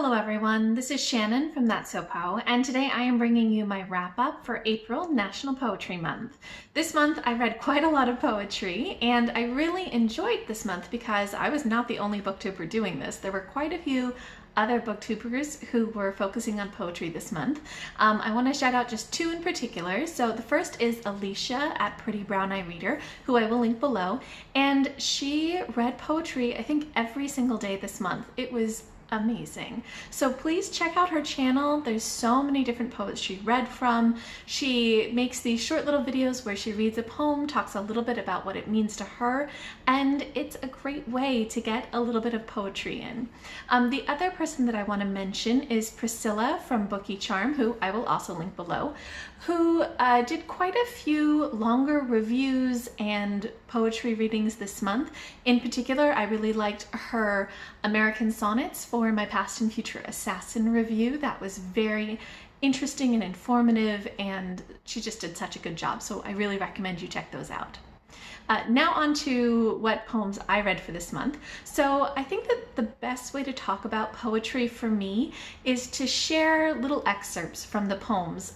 Hello everyone, this is Shannon from That's So Po, and today I am bringing you my wrap-up for April National Poetry Month. This month I read quite a lot of poetry, and I really enjoyed this month because I was not the only booktuber doing this. There were quite a few other booktubers who were focusing on poetry this month. I want to shout out just two in particular. So the first is Alicia at Pretty Brown Eye Reader, who I will link below, and she read poetry I think every single day this month. It was amazing. So please check out her channel. There's so many different poets she read from. She makes these short little videos where she reads a poem, talks a little bit about what it means to her, and it's a great way to get a little bit of poetry in. The other person that I want to mention is Priscilla from Bookie Charm, who I will also link below, who did quite a few longer reviews and poetry readings this month. In particular, I really liked her American Sonnets for my Past and Future Assassin review. That was very interesting and informative, and she just did such a good job, so I really recommend you check those out. Now on to what poems I read for this month. So I think that the best way to talk about poetry for me is to share little excerpts from the poems.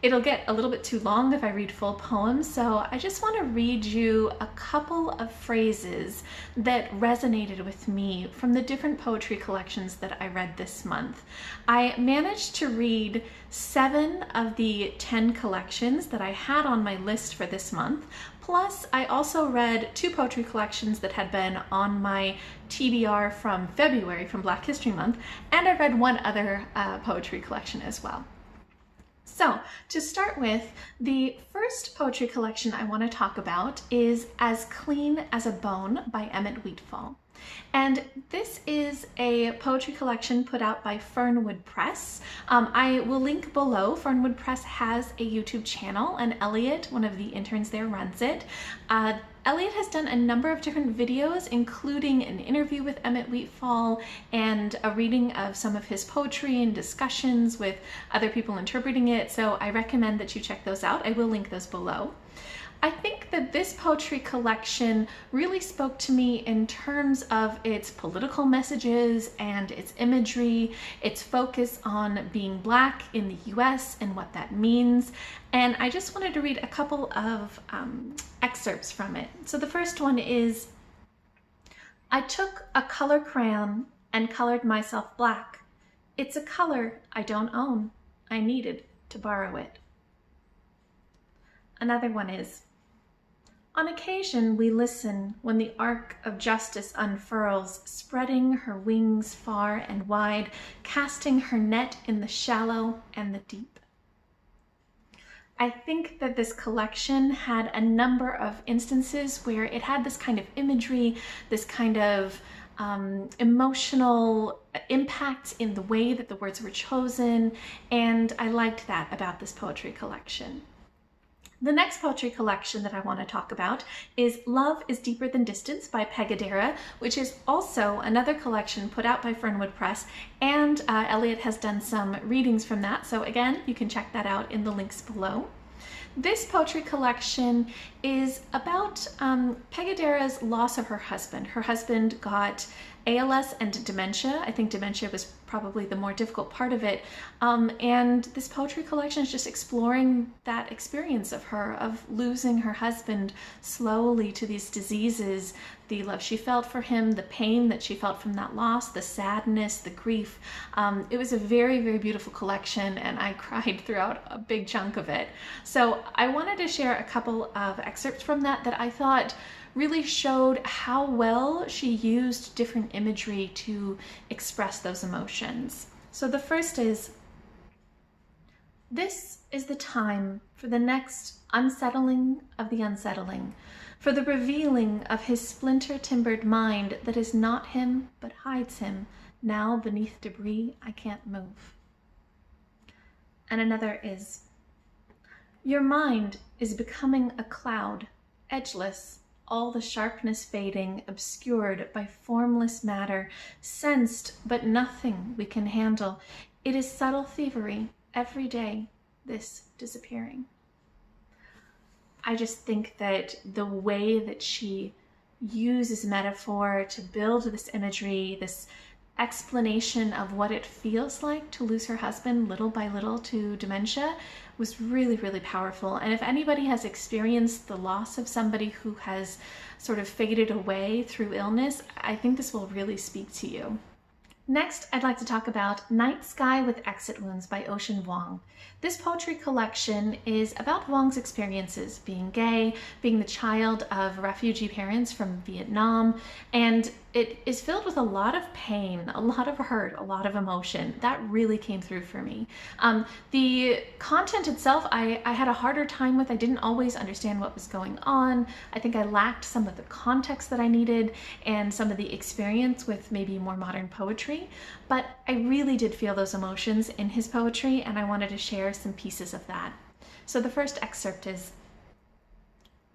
It'll get a little bit too long if I read full poems, so I just want to read you a couple of phrases that resonated with me from the different poetry collections that I read this month. I managed to read 7 of the 10 collections that I had on my list for this month. Plus, I also read 2 poetry collections that had been on my TBR from February, from Black History Month, and I read 1 other poetry collection as well. So, to start with, the first poetry collection I want to talk about is As Clean as a Bone by Emmett Wheatfall. And this is a poetry collection put out by Fernwood Press. I will link below. Fernwood Press has a YouTube channel, and Elliot, one of the interns there, runs it. Elliot has done a number of different videos, including an interview with Emmett Wheatfall and a reading of some of his poetry and discussions with other people interpreting it, so I recommend that you check those out. I will link those below. I think that this poetry collection really spoke to me in terms of its political messages and its imagery, its focus on being Black in the US and what that means. And I just wanted to read a couple of excerpts from it. So the first one is, I took a color crayon and colored myself black. It's a color I don't own. I needed to borrow it. Another one is, on occasion we listen when the arc of justice unfurls, spreading her wings far and wide, casting her net in the shallow and the deep. I think that this collection had a number of instances where it had this kind of imagery, this kind of emotional impact in the way that the words were chosen, and I liked that about this poetry collection. The next poetry collection that I want to talk about is Love is Deeper Than Distance by Pegadera, which is also another collection put out by Fernwood Press, and Elliot has done some readings from that, so again, you can check that out in the links below. This poetry collection is about Pegadera's loss of her husband. Her husband got ALS and dementia. I think dementia was probably the more difficult part of it. And this poetry collection is just exploring that experience of her, of losing her husband slowly to these diseases, the love she felt for him, the pain that she felt from that loss, the sadness, the grief. It was a very, very beautiful collection, and I cried throughout a big chunk of it. So I wanted to share a couple of excerpts from that I thought really showed how well she used different imagery to express those emotions. So the first is, this is the time for the next unsettling of the unsettling, for the revealing of his splinter-timbered mind that is not him but hides him, now beneath debris I can't move. And another is, your mind is becoming a cloud, edgeless, all the sharpness fading, obscured by formless matter, sensed but nothing we can handle. It is subtle thievery, every day, this disappearing. I just think that the way that she uses metaphor to build this imagery, this explanation of what it feels like to lose her husband little by little to dementia was really, really powerful. And if anybody has experienced the loss of somebody who has sort of faded away through illness, I think this will really speak to you. Next, I'd like to talk about Night Sky with Exit Wounds by Ocean Vuong. This poetry collection is about Vuong's experiences being gay, being the child of refugee parents from Vietnam, and it is filled with a lot of pain, a lot of hurt, a lot of emotion. That really came through for me. The content itself, I had a harder time with. I didn't always understand what was going on. I think I lacked some of the context that I needed and some of the experience with maybe more modern poetry, but I really did feel those emotions in his poetry, and I wanted to share some pieces of that. So the first excerpt is,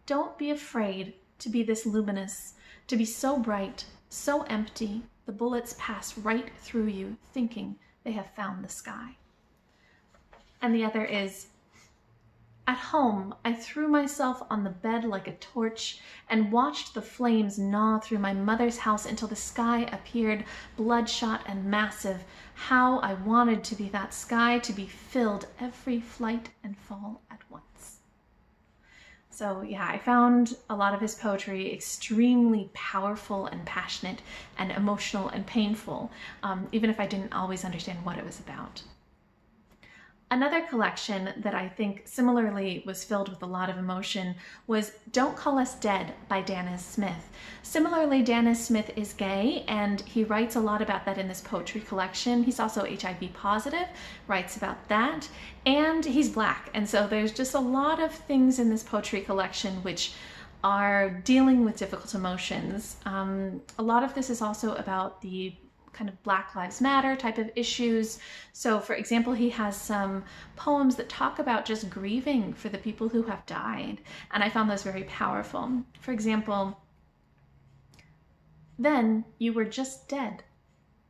"Don't be afraid to be this luminous, to be so bright, so empty, the bullets pass right through you, thinking they have found the sky." And the other is, "At home, I threw myself on the bed like a torch and watched the flames gnaw through my mother's house until the sky appeared bloodshot and massive. How I wanted to be that sky, to be filled every flight and fall at once." So yeah, I found a lot of his poetry extremely powerful and passionate and emotional and painful, even if I didn't always understand what it was about. Another collection that I think similarly was filled with a lot of emotion was Don't Call Us Dead by Danis Smith. Similarly, Danis Smith is gay, and he writes a lot about that in this poetry collection. He's also HIV positive, writes about that, and he's Black. And so there's just a lot of things in this poetry collection which are dealing with difficult emotions. A lot of this is also about the kind of Black Lives Matter type of issues. So for example, he has some poems that talk about just grieving for the people who have died, and I found those very powerful. For example, "Then you were just dead.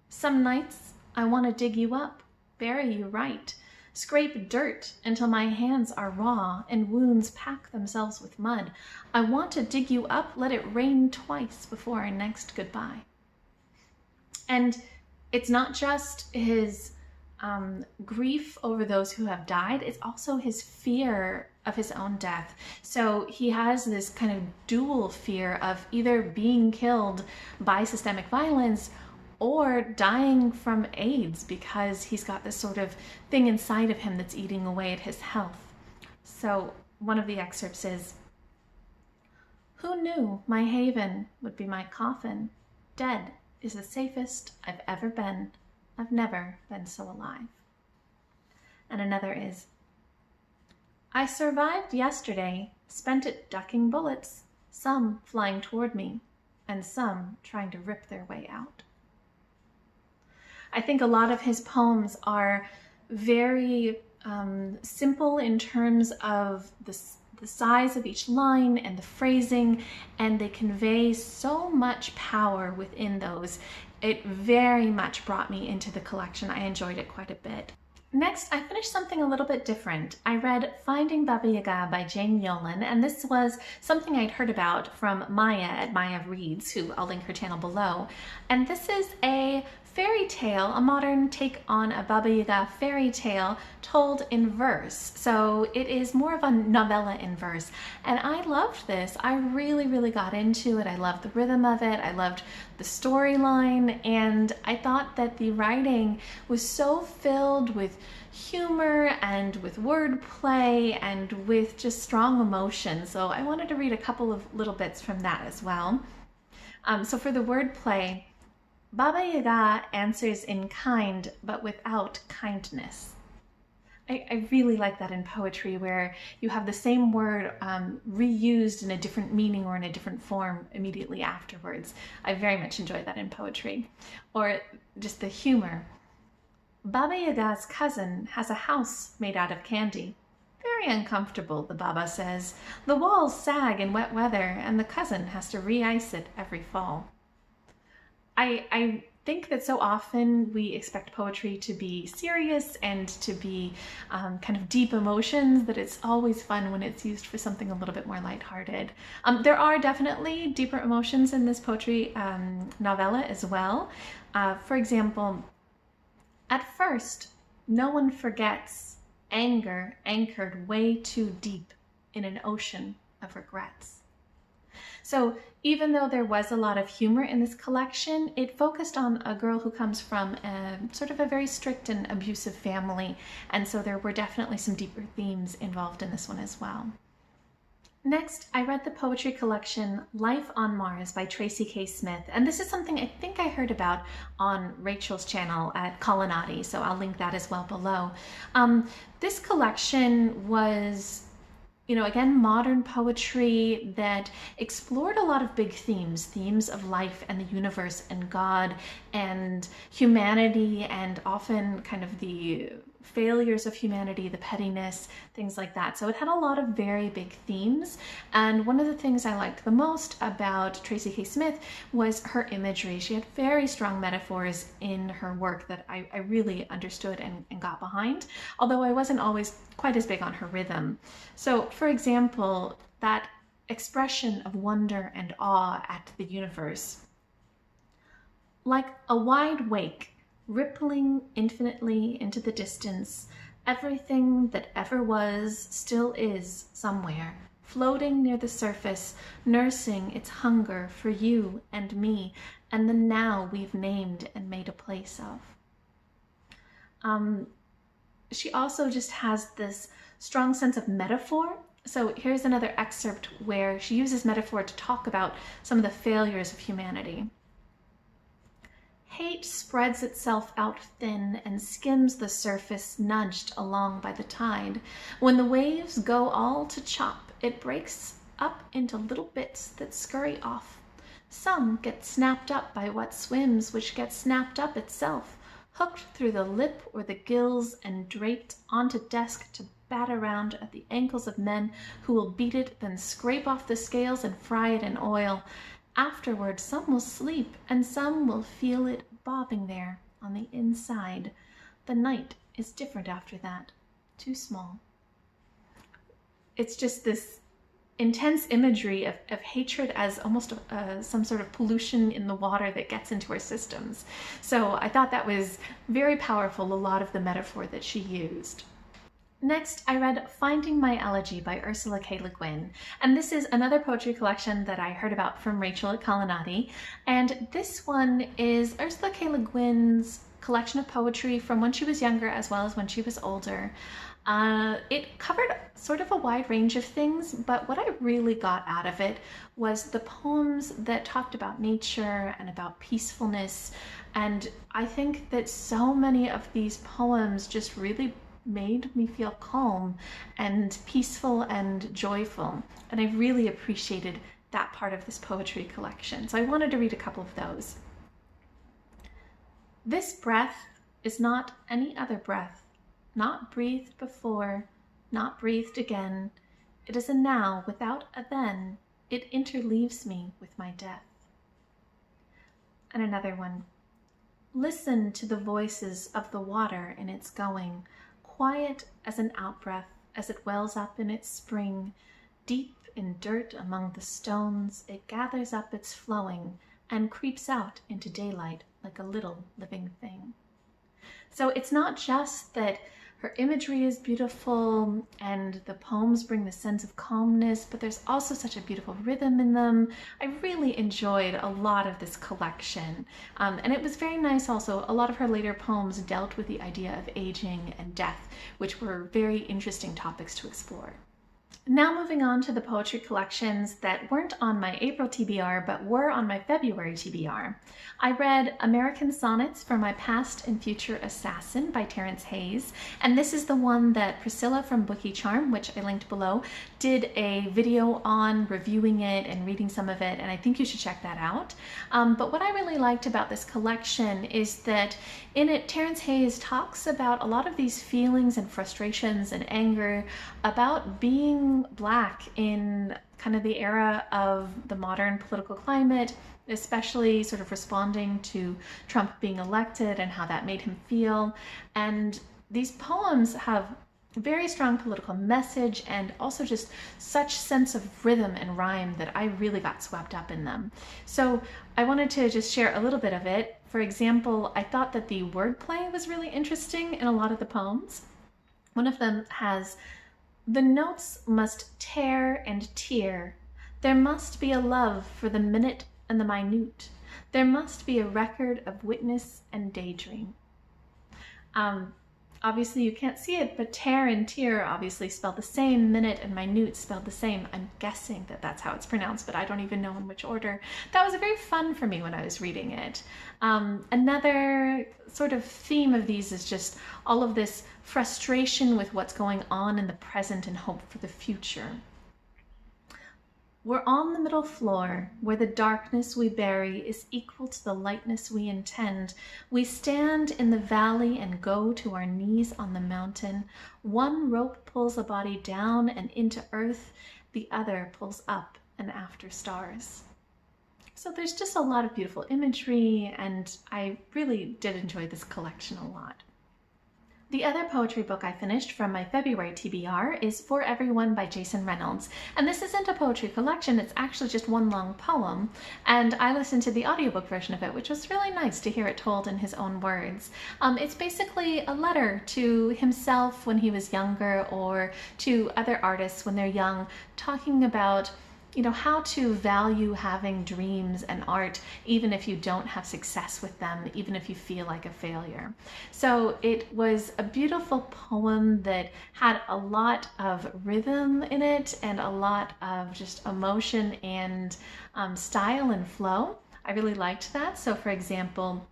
Some nights I want to dig you up, bury you right, scrape dirt until my hands are raw and wounds pack themselves with mud. I want to dig you up, let it rain twice before our next goodbye." And it's not just his grief over those who have died, it's also his fear of his own death. So he has this kind of dual fear of either being killed by systemic violence or dying from AIDS, because he's got this sort of thing inside of him that's eating away at his health. So one of the excerpts is, "Who knew my haven would be my coffin? Dead is the safest I've ever been. I've never been so alive." And another is, "I survived yesterday, spent it ducking bullets, some flying toward me, and some trying to rip their way out." I think a lot of his poems are very simple in terms of the size of each line and the phrasing, and they convey so much power within those. It very much brought me into the collection. I enjoyed it quite a bit. Next, I finished something a little bit different. I read Finding Baba Yaga by Jane Yolen, and this was something I'd heard about from Maija at Maija Reads, who I'll link her channel below. And this is a fairy tale, a modern take on a Baba Yaga fairy tale told in verse. So it is more of a novella in verse. And I loved this. I really, really got into it. I loved the rhythm of it. I loved the storyline. And I thought that the writing was so filled with humor and with wordplay and with just strong emotion. So I wanted to read a couple of little bits from that as well. So for the wordplay, Baba Yaga answers in kind, but without kindness. I really like that in poetry, where you have the same word reused in a different meaning or in a different form immediately afterwards. I very much enjoy that in poetry. Or just the humor. Baba Yaga's cousin has a house made out of candy. Very uncomfortable, the Baba says. The walls sag in wet weather, and the cousin has to re-ice it every fall. I think that so often we expect poetry to be serious and to be kind of deep emotions, that it's always fun when it's used for something a little bit more lighthearted. There are definitely deeper emotions in this poetry novella as well. For example, at first, no one forgets anger anchored way too deep in an ocean of regrets. So even though there was a lot of humor in this collection, it focused on a girl who comes from sort of a very strict and abusive family, and so there were definitely some deeper themes involved in this one as well. Next, I read the poetry collection Life on Mars by Tracy K. Smith, and this is something I think I heard about on Rachel's channel at Kalanadi, so I'll link that as well below. This collection was, again, modern poetry that explored a lot of big themes of life and the universe and God and humanity, and often kind of the failures of humanity, the pettiness, things like that. So it had a lot of very big themes. And one of the things I liked the most about Tracy K. Smith was her imagery. She had very strong metaphors in her work that I really understood and got behind, although I wasn't always quite as big on her rhythm. So, for example, that expression of wonder and awe at the universe. Like a wide wake, rippling infinitely into the distance, everything that ever was still is somewhere, floating near the surface, nursing its hunger for you and me, and the now we've named and made a place of. She also just has this strong sense of metaphor. So here's another excerpt where she uses metaphor to talk about some of the failures of humanity. Hate spreads itself out thin and skims the surface nudged along by the tide. When the waves go all to chop, it breaks up into little bits that scurry off. Some get snapped up by what swims, which gets snapped up itself, hooked through the lip or the gills and draped onto desk to bat around at the ankles of men who will beat it, then scrape off the scales and fry it in oil. Afterward, some will sleep, and some will feel it bobbing there on the inside. The night is different after that, too small. It's just this intense imagery of hatred as almost some sort of pollution in the water that gets into our systems. So I thought that was very powerful, a lot of the metaphor that she used. Next, I read Finding My Elegy by Ursula K. Le Guin, and this is another poetry collection that I heard about from Rachel at Kalanadi, and this one is Ursula K. Le Guin's collection of poetry from when she was younger as well as when she was older. It covered sort of a wide range of things, but what I really got out of it was the poems that talked about nature and about peacefulness, and I think that so many of these poems just really made me feel calm and peaceful and joyful, and I really appreciated that part of this poetry collection, so I wanted to read a couple of those. This breath is not any other breath, not breathed before, not breathed again. It is a now without a then. It interleaves me with my death. And another one. Listen to the voices of the water in its going, quiet as an outbreath as it wells up in its spring. Deep in dirt among the stones, it gathers up its flowing and creeps out into daylight like a little living thing. So it's not just that her imagery is beautiful and the poems bring the sense of calmness, but there's also such a beautiful rhythm in them. I really enjoyed a lot of this collection. And it was very nice also. A lot of her later poems dealt with the idea of aging and death, which were very interesting topics to explore. Now moving on to the poetry collections that weren't on my April TBR, but were on my February TBR. I read American Sonnets for My Past and Future Assassin by Terrence Hayes, and this is the one that Priscilla from Bookie Charm, which I linked below, did a video on reviewing it and reading some of it, and I think you should check that out. But what I really liked about this collection is that in it, Terrence Hayes talks about a lot of these feelings and frustrations and anger about being Black in kind of the era of the modern political climate especially sort of responding to Trump being elected and how that made him feel. And these poems have very strong political message and also just such sense of rhythm and rhyme that I really got swept up in them. So I wanted to just share a little bit of it. For example, I thought that the wordplay was really interesting in a lot of the poems. One of them has, "The notes must tear and tear. There must be a love for the minute and the minute. There must be a record of witness and daydream." Obviously you can't see it, but tear and tear obviously spell the same, minute and minute spelled the same. I'm guessing that that's how it's pronounced, but I don't even know in which order. That was very fun for me when I was reading it. Another sort of theme of these is just all of this frustration with what's going on in the present and hope for the future. "We're on the middle floor, where the darkness we bury is equal to the lightness we intend. We stand in the valley and go to our knees on the mountain. One rope pulls a body down and into earth, the other pulls up and after stars." So there's just a lot of beautiful imagery, and I really did enjoy this collection a lot. The other poetry book I finished from my February TBR is For Everyone by Jason Reynolds. And this isn't a poetry collection, it's actually just one long poem. And I listened to the audiobook version of it, which was really nice to hear it told in his own words. It's basically a letter to himself when he was younger, or to other artists when they're young, talking about how to value having dreams and art, even if you don't have success with them, even if you feel like a failure. So it was a beautiful poem that had a lot of rhythm in it and a lot of just emotion and style and flow. I really liked that. So for example,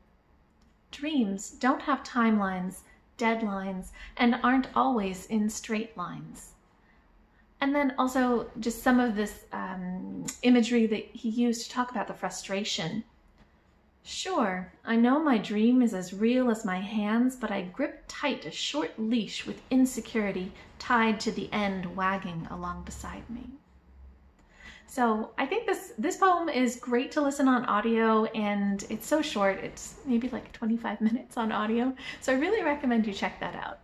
dreams don't have timelines, deadlines, and aren't always in straight lines. And then also just some of this imagery that he used to talk about the frustration. "Sure, I know my dream is as real as my hands, but I grip tight a short leash with insecurity tied to the end wagging along beside me." So I think this poem is great to listen on audio, and it's so short. It's maybe like 25 minutes on audio. So I really recommend you check that out.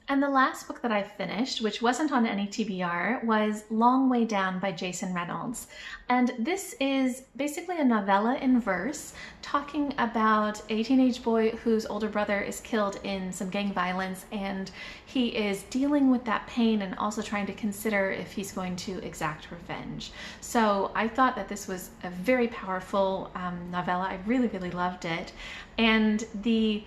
And the last book that I finished, which wasn't on any TBR, was Long Way Down by Jason Reynolds. And this is basically a novella in verse talking about a teenage boy whose older brother is killed in some gang violence, and he is dealing with that pain and also trying to consider if he's going to exact revenge. So I thought that this was a very powerful novella. I really, really loved it. And the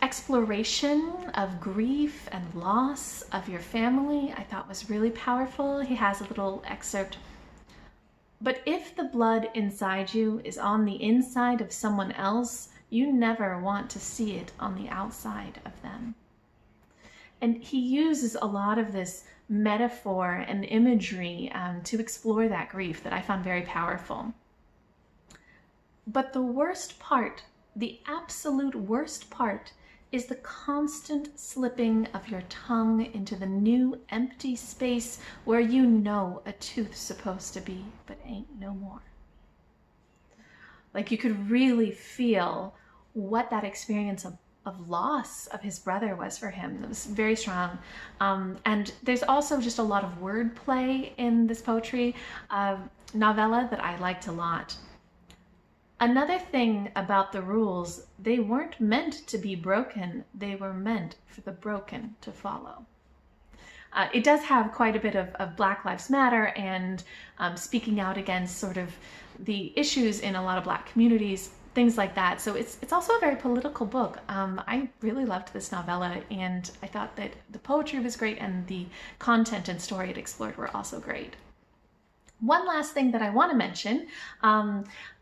exploration of grief and loss of your family I thought was really powerful. He has a little excerpt. "But if the blood inside you is on the inside of someone else, you never want to see it on the outside of them." And he uses a lot of this metaphor and imagery to explore that grief that I found very powerful. "But the worst part, the absolute worst part, is the constant slipping of your tongue into the new empty space where you know a tooth's supposed to be, but ain't no more." Like, you could really feel what that experience of loss of his brother was for him. It was very strong. And there's also just a lot of wordplay in this poetry novella that I liked a lot. "Another thing about the rules, they weren't meant to be broken, they were meant for the broken to follow." It does have quite a bit of Black Lives Matter and speaking out against sort of the issues in a lot of Black communities, things like that. So it's also a very political book. I really loved this novella, and I thought that the poetry was great and the content and story it explored were also great. One last thing that I want to mention,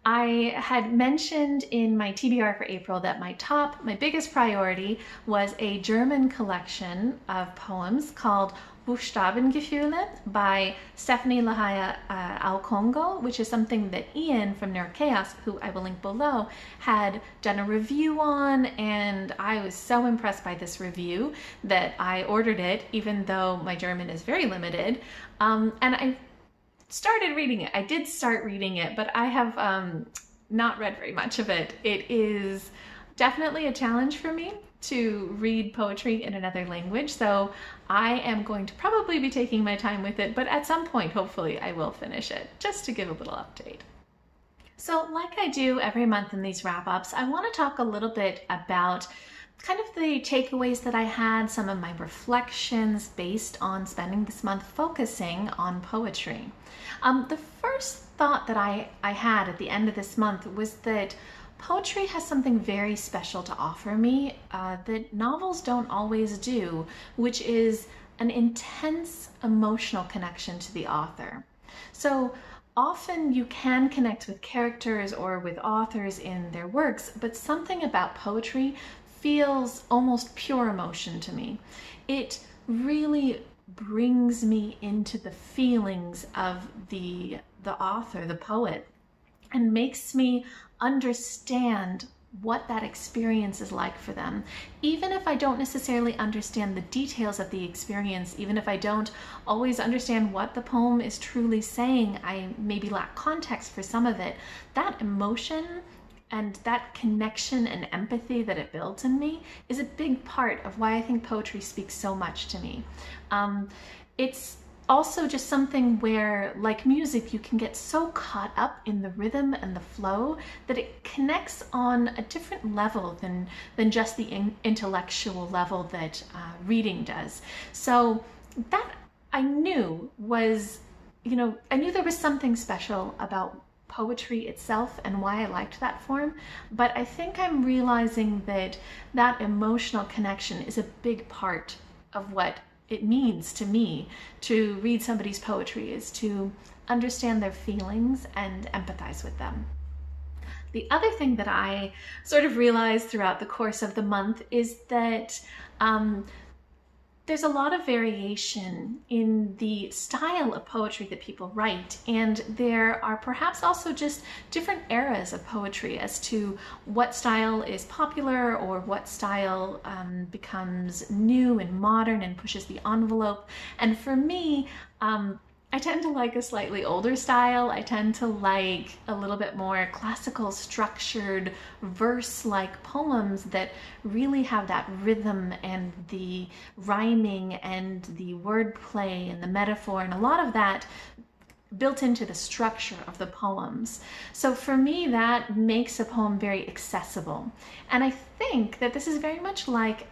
I had mentioned in my TBR for April that my biggest priority was a German collection of poems called Buchstabengefühle by Stephanie Lahaya Alcongo, which is something that Ian from Nur Chaos, who I will link below, had done a review on, and I was so impressed by this review that I ordered it, even though my German is very limited. And I started reading it. I did start reading it, but I have not read very much of it. It is definitely a challenge for me to read poetry in another language, so I am going to probably be taking my time with it, but at some point, hopefully, I will finish it, just to give a little update. So like I do every month in these wrap-ups, I want to talk a little bit about kind of the takeaways that I had, some of my reflections based on spending this month focusing on poetry. The first thought that I had at the end of this month was that poetry has something very special to offer me that novels don't always do, which is an intense emotional connection to the author. So often you can connect with characters or with authors in their works, but something about poetry feels almost pure emotion to me. It really brings me into the feelings of the author, the poet, and makes me understand what that experience is like for them. Even if I don't necessarily understand the details of the experience, even if I don't always understand what the poem is truly saying, I maybe lack context for some of it, that emotion and that connection and empathy that it builds in me is a big part of why I think poetry speaks so much to me. It's also just something where, like music, you can get so caught up in the rhythm and the flow that it connects on a different level than just the intellectual level that reading does. So that I knew was, I knew there was something special about poetry itself and why I liked that form, but I think I'm realizing that that emotional connection is a big part of what it means to me to read somebody's poetry, is to understand their feelings and empathize with them. The other thing that I sort of realized throughout the course of the month is that there's a lot of variation in the style of poetry that people write, and there are perhaps also just different eras of poetry as to what style is popular or what style becomes new and modern and pushes the envelope. And for me, I tend to like a slightly older style. I tend to like a little bit more classical, structured, verse-like poems that really have that rhythm and the rhyming and the wordplay and the metaphor and a lot of that built into the structure of the poems. So for me, that makes a poem very accessible. And I think that this is very much like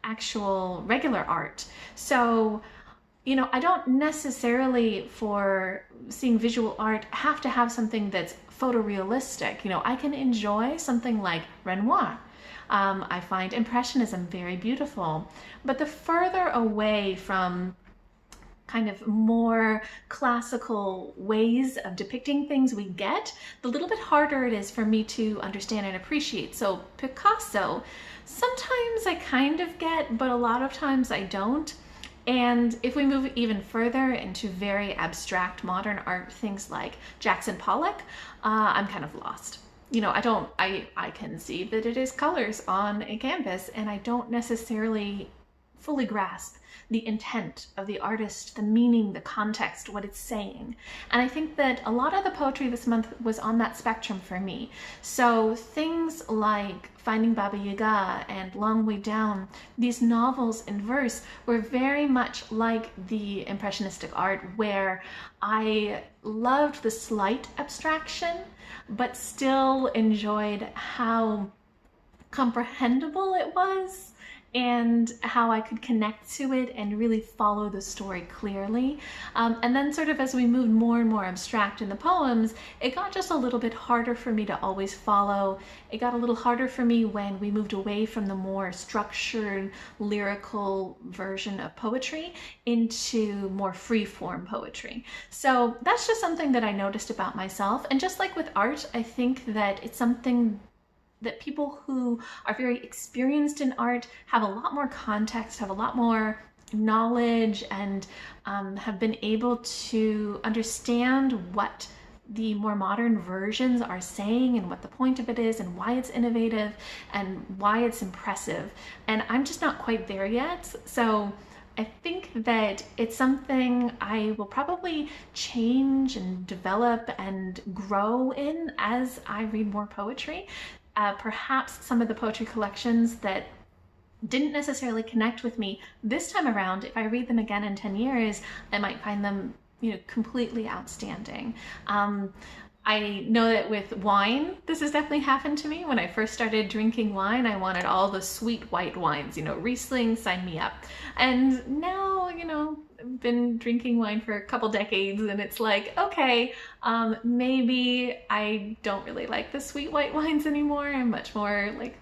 actual regular art. So I don't necessarily, for seeing visual art, have to have something that's photorealistic. I can enjoy something like Renoir. I find Impressionism very beautiful. But the further away from kind of more classical ways of depicting things we get, the little bit harder it is for me to understand and appreciate. So Picasso, sometimes I kind of get, but a lot of times I don't. And if we move even further into very abstract modern art, things like Jackson Pollock, I'm kind of lost. I can see that it is colors on a canvas, and I don't necessarily fully grasp the intent of the artist, the meaning, the context, what it's saying. And I think that a lot of the poetry this month was on that spectrum for me. So things like Finding Baba Yaga and Long Way Down, these novels in verse were very much like the Impressionistic art, where I loved the slight abstraction, but still enjoyed how comprehensible it was and how I could connect to it and really follow the story clearly. And then sort of as we moved more and more abstract in the poems, it got just a little bit harder for me to always follow. It got a little harder for me when we moved away from the more structured, lyrical version of poetry into more free-form poetry. So that's just something that I noticed about myself. And just like with art, I think that it's something that people who are very experienced in art have a lot more context, have a lot more knowledge, and have been able to understand what the more modern versions are saying and what the point of it is and why it's innovative and why it's impressive. And I'm just not quite there yet. So I think that it's something I will probably change and develop and grow in as I read more poetry. Perhaps some of the poetry collections that didn't necessarily connect with me this time around, if I read them again in 10 years, I might find them, completely outstanding. I know that with wine, this has definitely happened to me. When I first started drinking wine, I wanted all the sweet white wines, Riesling, sign me up. And now, I've been drinking wine for a couple decades and it's like, okay, maybe I don't really like the sweet white wines anymore. I'm much more like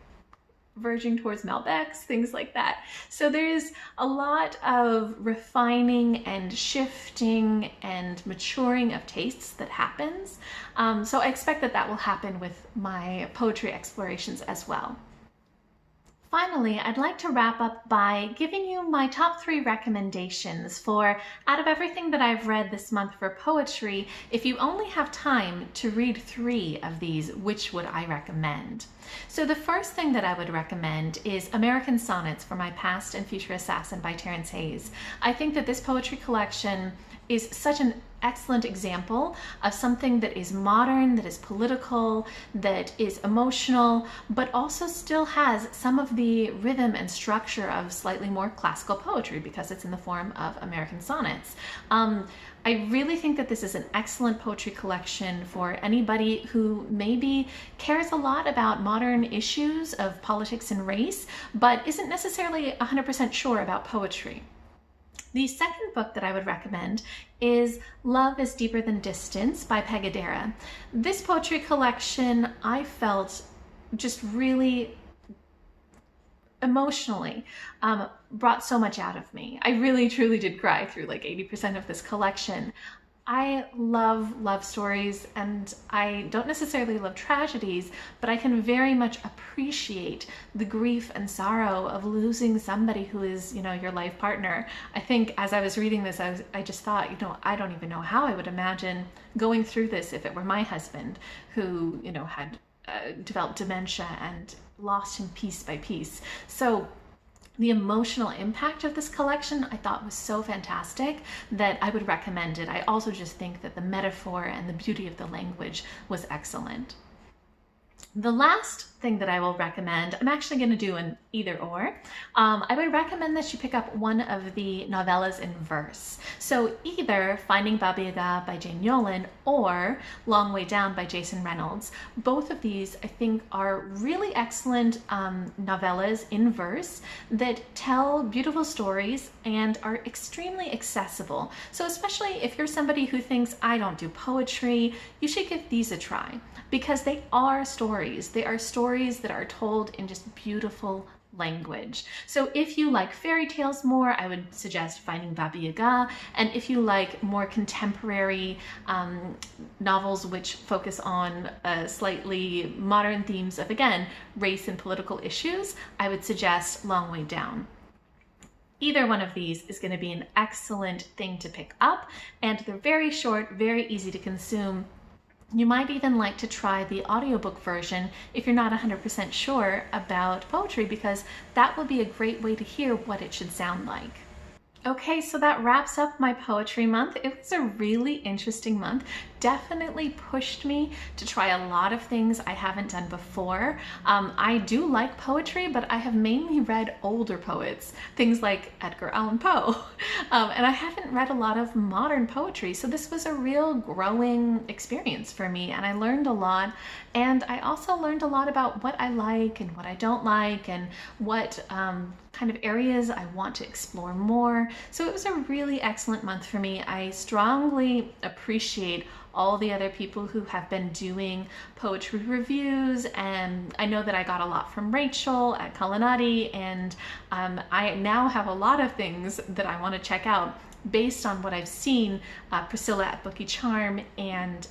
verging towards Malbecs, things like that. So there's a lot of refining and shifting and maturing of tastes that happens. So I expect that will happen with my poetry explorations as well. Finally, I'd like to wrap up by giving you my top 3 recommendations for, out of everything that I've read this month for poetry, if you only have time to read 3 of these, which would I recommend? So the first thing that I would recommend is American Sonnets for My Past and Future Assassin by Terence Hayes. I think that this poetry collection is such an excellent example of something that is modern, that is political, that is emotional, but also still has some of the rhythm and structure of slightly more classical poetry because it's in the form of American Sonnets. I really think that this is an excellent poetry collection for anybody who maybe cares a lot about modern issues of politics and race, but isn't necessarily 100% sure about poetry. The second book that I would recommend is Love is Deeper Than Distance by Pegadera. This poetry collection I felt just really emotionally brought so much out of me. I really truly did cry through like 80% of this collection. I love love stories and I don't necessarily love tragedies, but I can very much appreciate the grief and sorrow of losing somebody who is, your life partner. I think as I was reading this, I just thought, I don't even know how I would imagine going through this if it were my husband who, had developed dementia and lost him piece by piece. So the emotional impact of this collection I thought was so fantastic that I would recommend it. I also just think that the metaphor and the beauty of the language was excellent. The last thing that I will recommend, I'm actually going to do an either or. I would recommend that you pick up one of the novellas in verse. So either Finding Baba Yaga by Jane Yolen or Long Way Down by Jason Reynolds. Both of these I think are really excellent novellas in verse that tell beautiful stories and are extremely accessible. So especially if you're somebody who thinks I don't do poetry, you should give these a try because they are stories. They are stories that are told in just beautiful language. So if you like fairy tales more, I would suggest Finding Baba Yaga. And if you like more contemporary novels which focus on slightly modern themes of, again, race and political issues, I would suggest Long Way Down. Either one of these is going to be an excellent thing to pick up, and they're very short, very easy to consume. You might even like to try the audiobook version if you're not 100% sure about poetry, because that will be a great way to hear what it should sound like. Okay, so that wraps up my poetry month. It was a really interesting month. Definitely pushed me to try a lot of things I haven't done before. I do like poetry, but I have mainly read older poets, things like Edgar Allan Poe. And I haven't read a lot of modern poetry, so this was a real growing experience for me, and I learned a lot. And I also learned a lot about what I like and what I don't like, and what kind of areas I want to explore more. So it was a really excellent month for me. I strongly appreciate all the other people who have been doing poetry reviews, and I know that I got a lot from Rachel at Kalanadi, and I now have a lot of things that I want to check out based on what I've seen Priscilla at Bookie Charm and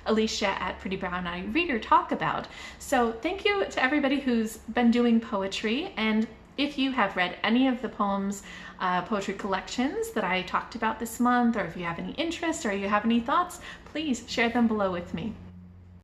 Alicia at Pretty Brown Eyed Reader talk about. So thank you to everybody who's been doing poetry, and if you have read any of the poetry collections that I talked about this month, or if you have any interest or you have any thoughts, please share them below with me.